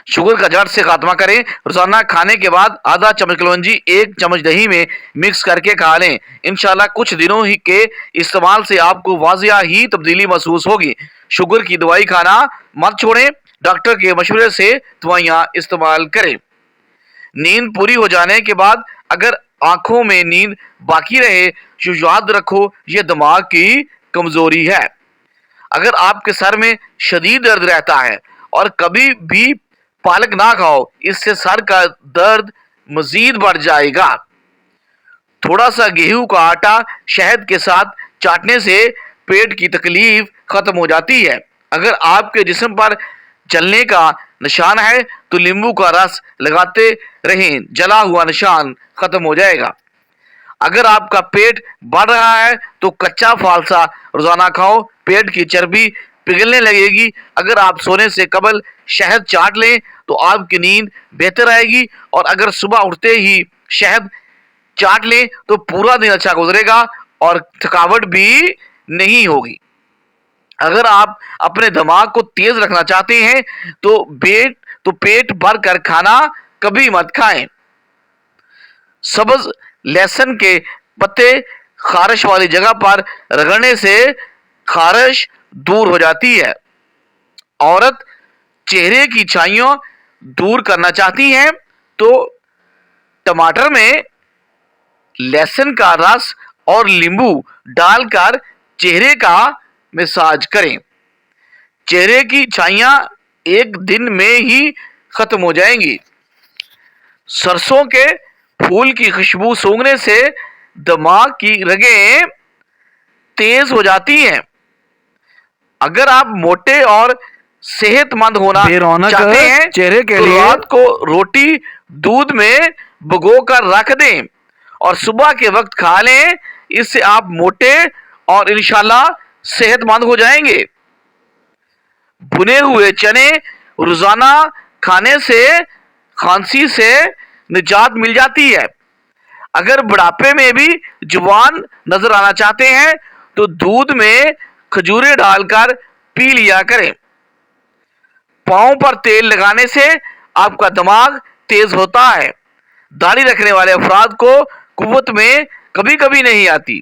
Sugar का जड़ से खात्मा करें। रोजाना खाने के बाद आधा चम्मच कलौंजी 1 चम्मच दही में मिक्स करके खा लें। इंशाल्लाह कुछ दिनों ही के इस्तेमाल से आपको वाजिया ही तब्दीली महसूस होगी। शुगर की दवाई खाना मत छोड़ें, डॉक्टर के मशवरे से दवाइयाँ इस्तेमाल करें। नींद पूरी हो जाने के बाद अगर आंखों में नींद बाकी रहे तो याद रखो ये दिमाग की कमजोरी है। अगर आपके सर में शदीद दर्द रहता है और कभी भी पालक ना खाओ, इससे सर का दर्द मजीद बढ़ जाएगा। थोड़ा सा गेहूं का आटा शहद के साथ चाटने से पेट की तकलीफ खत्म हो जाती है। अगर आपके जिस्म पर जलने का निशान है तो नींबू का रस लगाते रहें, जला हुआ निशान खत्म हो जाएगा। अगर आपका पेट बढ़ रहा है तो कच्चा फालसा रोजाना खाओ, पेट की चर्बी पिघलने लगेगी। अगर आप सोने से कबल शहद चाट लें तो आपकी नींद बेहतर आएगी, और अगर सुबह उठते ही शहद चाट लें तो पूरा दिन अच्छा गुजरेगा और थकावट भी नहीं होगी। अगर आप अपने दिमाग को तेज रखना चाहते हैं तो पेट भर कर खाना कभी मत खाएं। सब्ज लहसुन के पत्ते खारिश वाली जगह पर रगड़ने से खारिश दूर हो जाती है। औरत चेहरे की छाइयों दूर करना चाहती हैं तो टमाटर में लहसुन का रस और नींबू डालकर चेहरे का मसाज करें। चेहरे की छाइयां एक दिन में ही खत्म हो जाएंगी। सरसों के फूल की खुशबू सूंघने से दिमाग की रगें तेज हो जाती हैं। अगर आप मोटे और सेहतमंद होना चाहते हैं चेहरे के तो लिए रात को रोटी दूध में भिगो कर रख दें और सुबह के वक्त खा लें। इससे आप मोटे और इंशाल्लाह सेहतमंद हो जाएंगे। भुने हुए चने रोजाना खाने से खांसी से निजात मिल जाती है। अगर बुढ़ापे में भी जवान नजर आना चाहते हैं तो दूध में खजूरें डालकर पी लिया करें। पाँव पर तेल लगाने से आपका दिमाग तेज होता है। दाढ़ी रखने वाले अफराद को कुव्वत में कभी कभी नहीं आती।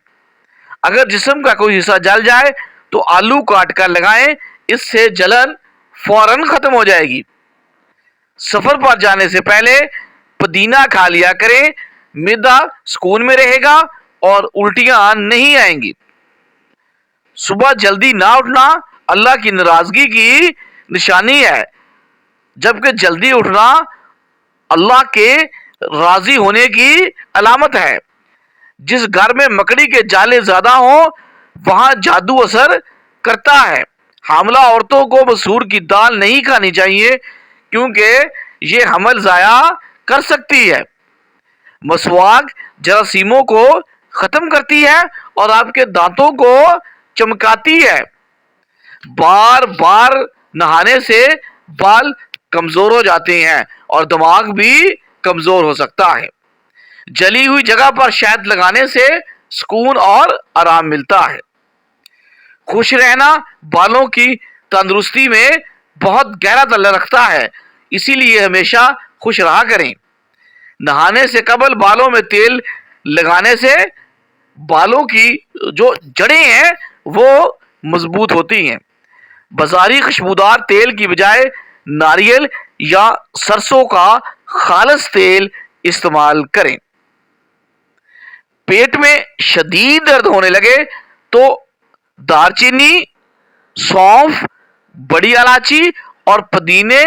अगर जिस्म का कोई हिस्सा जल जाए तो आलू काट कर लगाएं, इससे जलन फौरन खत्म हो जाएगी। सफर पर जाने से पहले पुदीना खा लिया करें, मैदा सुकून में रहेगा और उल्टियां नहीं आएंगी। सुबह जल्दी ना उठना अल्लाह की नाराजगी की निशानी है, जबकि जल्दी उठना अल्लाह के राजी होने की अलामत है। जिस घर में मकड़ी के जाले ज्यादा हो वहां जादू असर करता है। हामला औरतों को मसूर की दाल नहीं खानी चाहिए क्योंकि ये हमल जाया कर सकती है। मसवाक जरासीमों को खत्म करती है और आपके दांतों को चमकाती है। बार बार नहाने से बाल कमजोर हो जाते हैं और दिमाग भी कमजोर हो सकता है। जली हुई जगह पर शहद लगाने से सुकून और आराम मिलता है। खुश रहना बालों की तंदुरुस्ती में बहुत गहरा दल रखता है, इसीलिए हमेशा खुश रहा करें। नहाने से कबल बालों में तेल लगाने से बालों की जो जड़ें हैं वो मजबूत होती हैं। बाजारी खुशबूदार तेल की बजाय नारियल या सरसों का खालिस तेल इस्तेमाल करें। पेट में शदीद दर्द होने लगे तो दालचीनी, सौंफ, बड़ी इलायची और पुदीने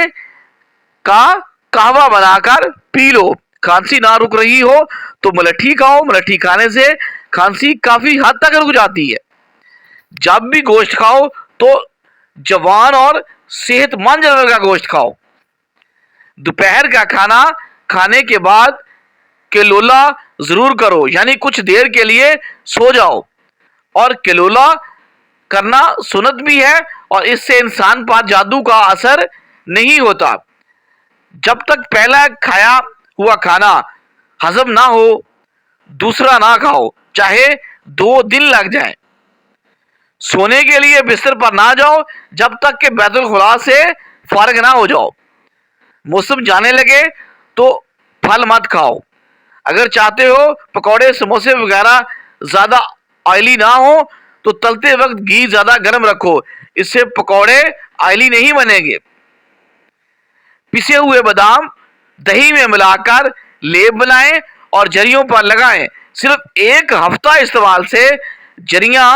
का कहवा बनाकर पी लो। खांसी ना रुक रही हो तो मलठी खाओ, मलठी खाने से खांसी काफी हद तक रुक जाती है। जब भी गोश्त खाओ तो जवान और सेहतमंद जानवर का गोश्त खाओ। दोपहर का खाना खाने के बाद केलोला जरूर करो, यानी कुछ देर के लिए सो जाओ। और केलोला करना सुन्नत भी है और इससे इंसान पर जादू का असर नहीं होता। जब तक पहला खाया हुआ खाना हजम ना हो दूसरा ना खाओ, चाहे 2 दिन लग जाए। सोने के लिए बिस्तर पर ना जाओ जब तक कि बैतुल खुला से फारिग ना हो जाओ। मौसम जाने लगे तो फल मत खाओ। अगर चाहते हो पकौड़े समोसे वगैरह ज्यादा ऑयली ना हो तो तलते वक्त घी ज्यादा गर्म रखो, इससे पकौड़े ऑयली नहीं बनेंगे। पिसे हुए बादाम दही में मिलाकर लेप बनाएं और जरियों पर लगाएं। सिर्फ 1 हफ्ता इस्तेमाल से जरियां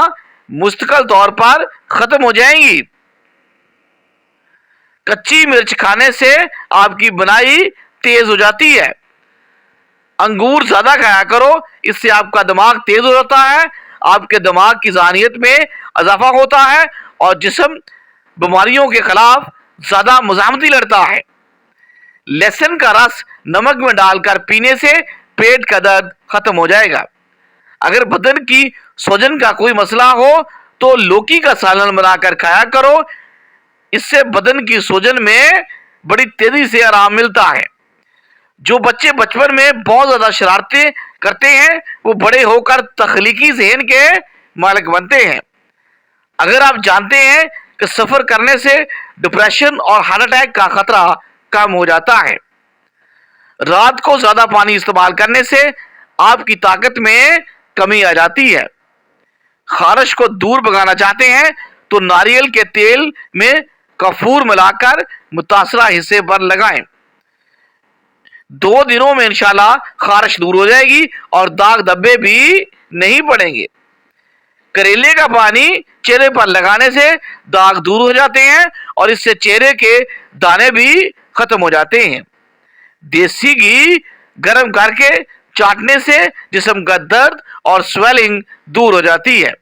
मुस्तकिल तौर पर खत्म हो जाएंगी। कच्ची मिर्च खाने से आपकी बनाई तेज हो जाती है। अंगूर ज्यादा खाया करो, इससे आपका दिमाग तेज हो जाता है, आपके दिमाग की ज़हनियत में इजाफा होता है और जिस्म बीमारियों के खिलाफ ज्यादा मुजामती लड़ता है। लहसुन का रस नमक में डालकर पीने से पेट का दर्द खत्म हो जाएगा। अगर बदन की सूजन का कोई मसला हो तो लौकी का सालन बनाकर खाया करो, इससे बदन की सूजन में बड़ी तेजी से आराम मिलता है। जो बच्चे बचपन में बहुत ज्यादा शरारतें करते हैं वो बड़े होकर तख्लीकी ज़हन के मालिक बनते हैं। अगर आप जानते हैं कि सफर करने से डिप्रेशन और हार्ट अटैक का खतरा कम हो जाता है। रात को ज्यादा पानी इस्तेमाल करने से आपकी ताकत में कमी आ जाती है। खारिश को दूर भगाना चाहते हैं तो नारियल के तेल में कफूर मिलाकर मुतासरा हिस्से पर लगाएं। 2 दिनों में इंशाल्लाह खारिश दूर हो जाएगी और दाग धब्बे भी नहीं पड़ेंगे। करेले का पानी चेहरे पर लगाने से दाग दूर हो जाते हैं और इससे चेहरे के दाने भी खत्म हो जाते हैं। देसी घी गर्म करके चाटने से जिस्म का दर्द और स्वेलिंग दूर हो जाती है।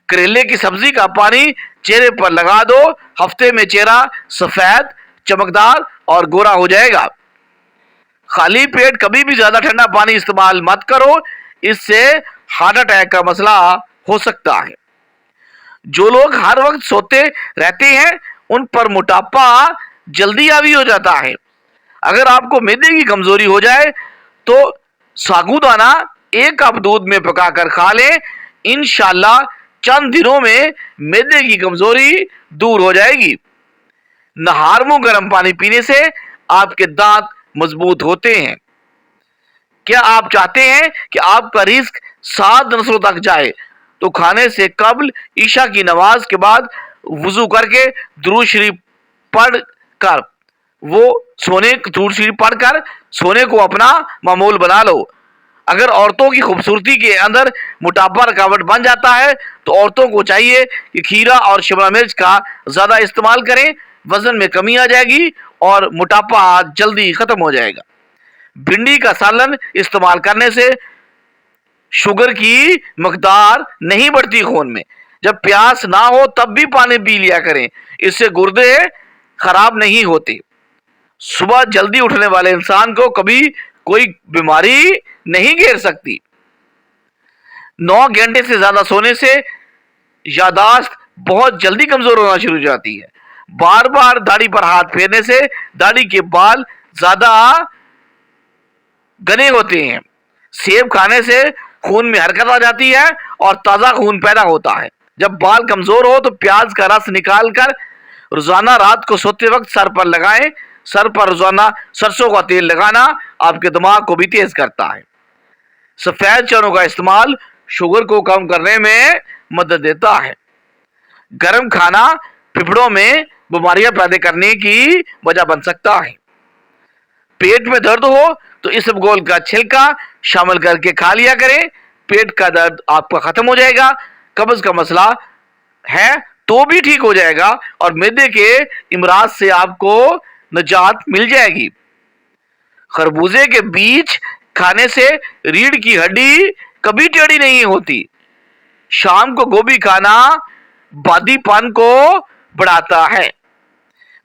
करेले की सब्जी का पानी चेहरे पर लगा दो, हफ्ते में चेहरा सफेद, चमकदार और गोरा हो जाएगा। खाली पेट कभी भी ज्यादा ठंडा पानी इस्तेमाल मत करो, इससे हार्ट अटैक का मसला हो सकता है। जो लोग हर वक्त सोते रहते हैं उन पर मोटापा जल्दी हावी हो जाता है। अगर आपको मैदे की कमजोरी हो जाए तो साबूदाना 1 कप दूध में पकाकर खा लें, इंशाल्लाह चंद दिनों में मैदे की कमजोरी दूर हो जाएगी। नहार मुंह गर्म पानी पीने से आपके दांत मजबूत होते हैं। क्या आप चाहते हैं कि आपका रिस्क 7 नस्लों तक जाए तो खाने से कबल ईशा की नमाज के बाद वुजू करके दुरूद शरीफ पढ़कर दुरूद शरीफ पढ़कर सोने को अपना मामूल बना लो। अगर औरतों की खूबसूरती के अंदर मोटापा रुकावट बन जाता है तो औरतों को चाहिए कि खीरा और शिमला मिर्च का ज्यादा इस्तेमाल करें, वजन में कमी आ जाएगी और मोटापा जल्दी खत्म हो जाएगा। भिंडी का सालन इस्तेमाल करने से शुगर की मकदार नहीं बढ़ती खून में। जब प्यास ना हो तब भी पानी पी लिया करें, इससे गुर्दे खराब नहीं होते। सुबह जल्दी उठने वाले इंसान को कभी कोई बीमारी नहीं घेर सकती। 9 घंटे से ज्यादा सोने से यादाश्त बहुत जल्दी कमजोर होना शुरू हो जाती है। बार बार दाढ़ी पर हाथ फेरने से दाढ़ी के बाल ज्यादा घने होते हैं। सेब खाने से खून में हरकत आ जाती है और ताजा खून पैदा होता है। जब बाल कमजोर हो तो प्याज का रस निकाल कर रोजाना रात को सोते वक्त सर पर लगाएं। सर पर रोजाना सरसों का तेल लगाना आपके दिमाग को भी तेज करता है। सफेद चनों का इस्तेमाल शुगर को कम करने में मदद देता है। गर्म खाना फेफड़ों में बीमारियां पैदा करने की वजह बन सकता है। पेट में दर्द हो तो इसबगोल का छिलका शामिल करके खा लिया करें, पेट का दर्द आपका खत्म हो जाएगा। कब्ज का मसला है तो भी ठीक हो जाएगा और मैदे के इमराज से आपको निजात मिल जाएगी। खरबूजे के बीज खाने से रीढ़ की हड्डी कभी टेढ़ी नहीं होती। शाम को गोभी खाना बादीपन को बढ़ाता है।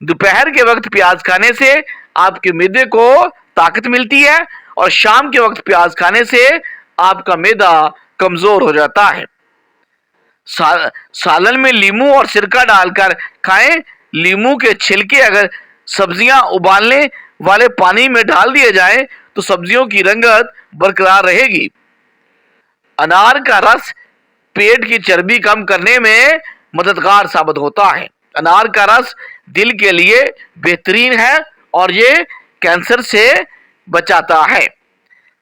दोपहर के वक्त प्याज खाने से आपके मैदे को ताकत मिलती है और शाम के वक्त प्याज खाने से आपका मैदा कमजोर हो जाता है। सालन में लीमू और सिरका डालकर खाएं। लीमू के छिलके अगर सब्जियां उबालने वाले पानी में डाल दिए जाए तो सब्जियों की रंगत बरकरार रहेगी। अनार का रस पेट की चर्बी कम करने में मददगार साबित होता है। अनार का रस दिल के लिए बेहतरीन है اور یہ کینسر سے بچاتا ہے۔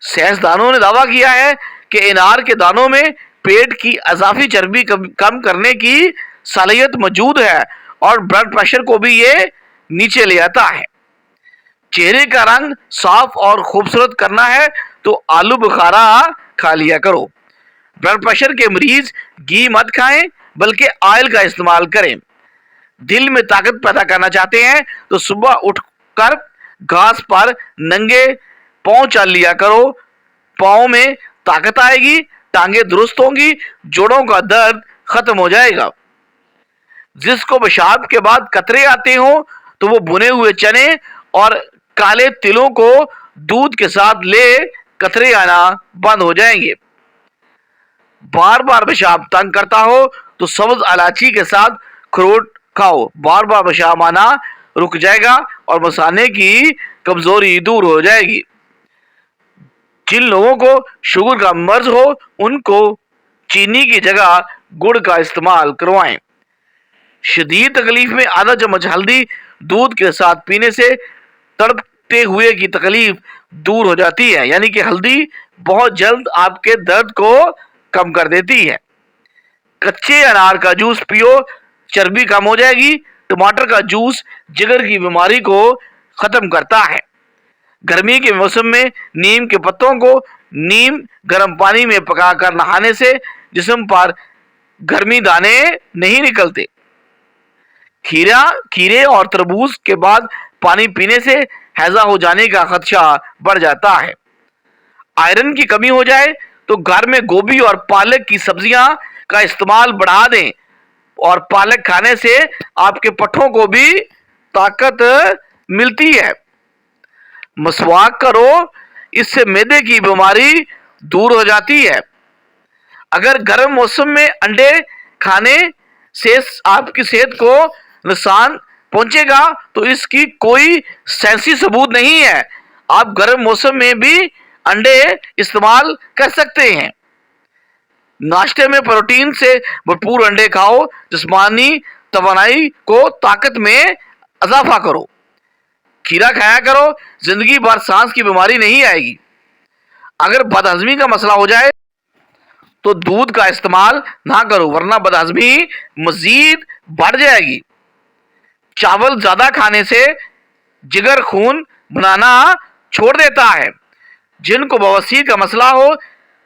سائنسدانوں نے دعویٰ کیا ہے کہ انار کے دانوں میں پیٹ کی اضافی چربی کم کرنے کی صلاحیت موجود ہے اور بلڈ پریشر کو بھی یہ نیچے لے آتا ہے۔ چہرے کا رنگ صاف اور خوبصورت کرنا ہے تو آلو بخارا کھا لیا کرو۔ بلڈ پریشر کے مریض گھی مت کھائیں بلکہ آئل کا استعمال کریں۔ دل میں طاقت پیدا کرنا چاہتے ہیں تو صبح اٹھ کر گھاس پر ننگے پاؤں چل لیا کرو۔ پاؤں میں طاقت آئے گی، ٹانگیں درست ہوں گی، جوڑوں کا درد ختم ہو جائے گا۔ جس کو پیشاب کے بعد قطرے آتے ہوں تو وہ بنے ہوئے چنے اور کالے تلوں کو دودھ کے ساتھ لے قطرے آنا بند ہو جائیں گے۔ بار بار پیشاب تنگ کرتا ہو تو سبز الائچی کے ساتھ اخروٹ کھاؤ، بار بار پیشاب آنا رک جائے گا اور مثانے کی کمزوری دور ہو جائے گی۔ جن لوگوں کو شوگر کا مرض ہو ان کو چینی کی جگہ گڑ کا استعمال کروائیں۔ شدید تکلیف میں آدھا چمچ ہلدی دودھ کے ساتھ پینے سے تڑپتے ہوئے کی تکلیف دور ہو جاتی ہے، یعنی کہ ہلدی بہت جلد آپ کے درد کو کم کر دیتی ہے۔ کچے انار کا جوس پیو، چربی کم ہو جائے گی۔ ٹماٹر کا جوس جگر کی بیماری کو ختم کرتا ہے۔ گرمی کے موسم میں نیم کے پتوں کو نیم گرم پانی میں پکا کر نہانے سے جسم پر گرمی دانے نہیں نکلتے۔ کھیرے اور تربوز کے بعد پانی پینے سے ہیضہ ہو جانے کا خدشہ بڑھ جاتا ہے۔ آئرن کی کمی ہو جائے تو گھر میں گوبھی اور پالک کی سبزیاں کا استعمال بڑھا دیں، اور پالک کھانے سے آپ کے پٹھوں کو بھی طاقت ملتی ہے۔ مسواک کرو، اس سے معدے کی بیماری دور ہو جاتی ہے۔ اگر گرم موسم میں انڈے کھانے سے آپ کی صحت کو نقصان پہنچے گا تو اس کی کوئی سائنسی ثبوت نہیں ہے۔ آپ گرم موسم میں بھی انڈے استعمال کر سکتے ہیں۔ ناشتے میں پروٹین سے بھرپور انڈے کھاؤ، جسمانی توانائی کو طاقت میں اضافہ کرو۔ کھیرا کھایا کرو، زندگی بھر سانس کی بیماری نہیں آئے گی۔ اگر بد ہضمی کا مسئلہ ہو جائے تو دودھ کا استعمال نہ کرو ورنہ بد ہضمی مزید بڑھ جائے گی۔ چاول زیادہ کھانے سے جگر خون بنانا چھوڑ دیتا ہے۔ جن کو بواسیر کا مسئلہ ہو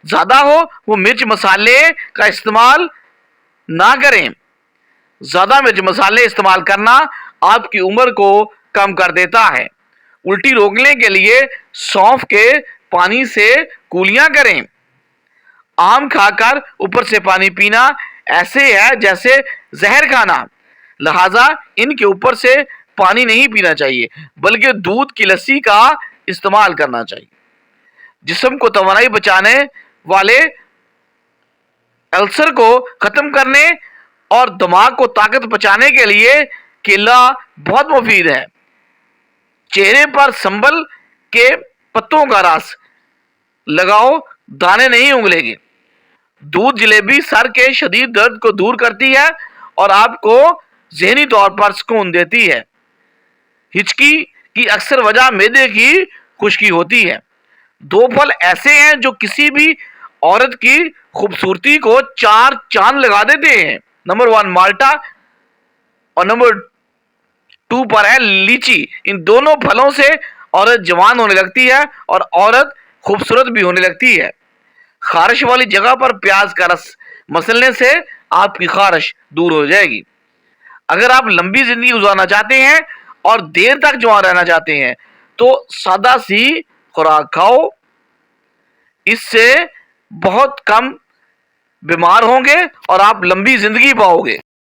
زیادہ ہو وہ مرچ مسالے کا استعمال نہ کریں۔ زیادہ مرچ مسالے استعمال کرنا آپ کی عمر کو کم کر دیتا ہے۔ الٹی روکنے کے لیے سونف کے پانی سے کولیاں کریں۔ آم کھا کر اوپر سے پانی پینا ایسے ہے جیسے زہر کھانا، لہذا ان کے اوپر سے پانی نہیں پینا چاہیے بلکہ دودھ کی لسی کا استعمال کرنا چاہیے۔ جسم کو توانائی بچانے والے السر کو ختم کرنے اور دماغ کو طاقت بچانے کے لیے کیلا بہت مفید ہے۔ چہرے پر سنبل کے پتوں کا رس لگاؤ، دانے نہیں انگلیں گے۔ دودھ جلیبی سر کے شدید درد کو دور کرتی ہے اور آپ کو ذہنی طور پر سکون دیتی ہے۔ ہچکی کی اکثر وجہ معدے کی خشکی ہوتی ہے۔ دو پھل ایسے ہیں جو کسی بھی عورت کی خوبصورتی کو چار چاند لگا دیتے ہیں۔ نمبر 1 مالٹا اور نمبر 2 پر ہے لیچی۔ ان دونوں پھلوں سے عورت جوان ہونے لگتی ہے اور عورت خوبصورت بھی ہونے لگتی ہے۔ خارش والی جگہ پر پیاز کا رس مسلنے سے آپ کی خارش دور ہو جائے گی۔ اگر آپ لمبی زندگی گزارنا چاہتے ہیں اور دیر تک جوان رہنا چاہتے ہیں تو سادہ سی خوراک کھاؤ، اس سے بہت کم بیمار ہوں گے اور آپ لمبی زندگی پاؤ گے۔